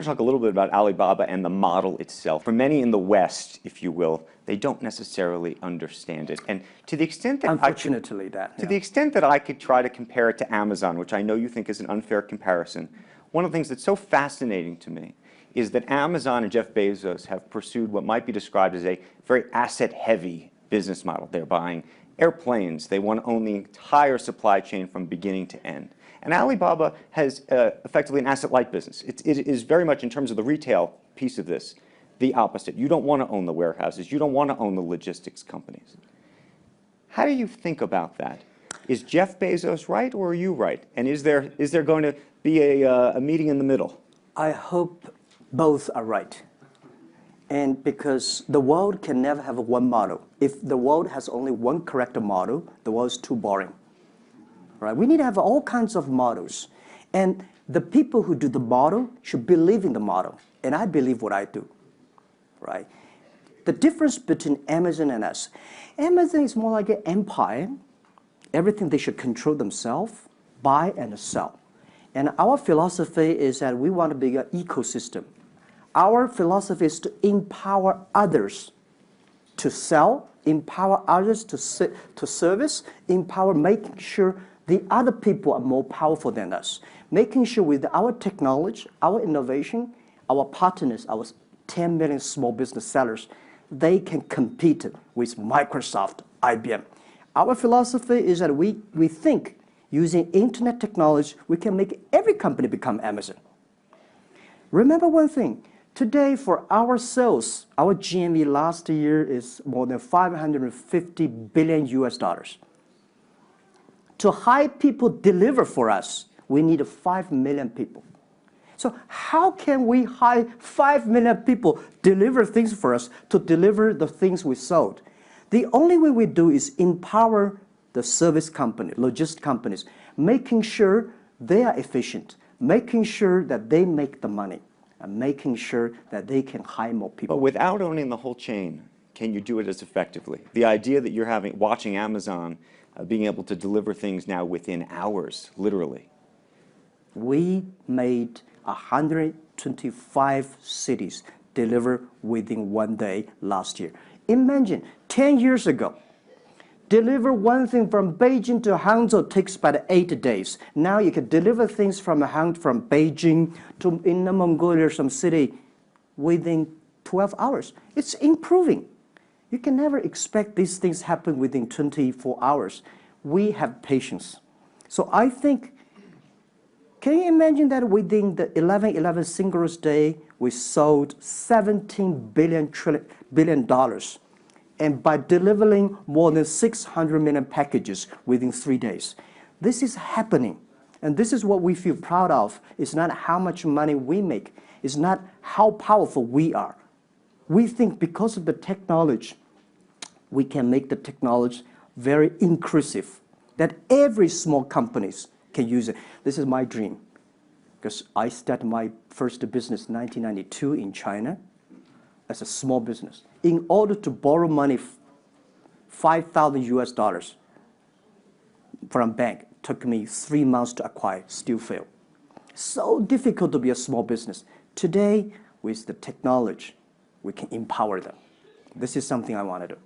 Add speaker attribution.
Speaker 1: want to talk a little bit about Alibaba and the model itself. For many in the West, if you will, they don't necessarily understand it. And to the extent that the extent that I could try to compare it to Amazon, which I know you think is an unfair comparison, one of the things that's so fascinating to me is that Amazon and Jeff Bezos have pursued what might be described as a very asset-heavy business model. They're buying airplanes. They want to own the entire supply chain from beginning to end. And Alibaba has effectively an asset-light business. It is very much, in terms of the retail piece of this, the opposite. You don't want to own the warehouses. You don't want to own the logistics companies. How do you think about that? Is Jeff Bezos right, or are you right? And is there going to be a meeting in the middle?
Speaker 2: I hope both are right. And because the world can never have one model. If the world has only one correct model, the world is too boring. Right? We need to have all kinds of models. And the people who do the model should believe in the model. And I believe what I do. Right? The difference between Amazon and us. Amazon is more like an empire. Everything they should control themselves, buy and sell. And our philosophy is that we want to be an ecosystem. Our philosophy is to empower others to sell, empower others to service, empower making sure the other people are more powerful than us. Making sure with our technology, our innovation, our partners, our 10 million small business sellers, they can compete with Microsoft, IBM. Our philosophy is that we think using internet technology, we can make every company become Amazon. Remember one thing. Today, for our sales, our GMV last year is more than 550 billion US dollars. To hire people deliver for us, we need 5 million people. So how can we hire 5 million people deliver things for us to deliver the things we sold? The only way we do is empower the service company, logistics companies, making sure they are efficient, making sure that they make the money, and making sure that they can hire more people.
Speaker 1: But without owning the whole chain, can you do it as effectively? The idea that you're watching Amazon being able to deliver things now within hours, literally.
Speaker 2: We made 125 cities deliver within 1 day last year. Imagine, 10 years ago, deliver one thing from Beijing to Hangzhou takes about 8 days. Now you can deliver things from Beijing to Inner Mongolia, some city, within 12 hours. It's improving. You can never expect these things happen within 24 hours. We have patience. So I think, can you imagine that within the 11/11 Singles Day, we sold $17 billion. And by delivering more than 600 million packages within 3 days. This is happening. And this is what we feel proud of. It's not how much money we make. It's not how powerful we are. We think because of the technology, we can make the technology very inclusive, that every small companies can use it. This is my dream. Because I started my first business in 1992 in China as a small business. In order to borrow money, 5,000 US dollars from a bank, took me 3 months to acquire, still failed. So difficult to be a small business. Today, with the technology, we can empower them. This is something I want to do.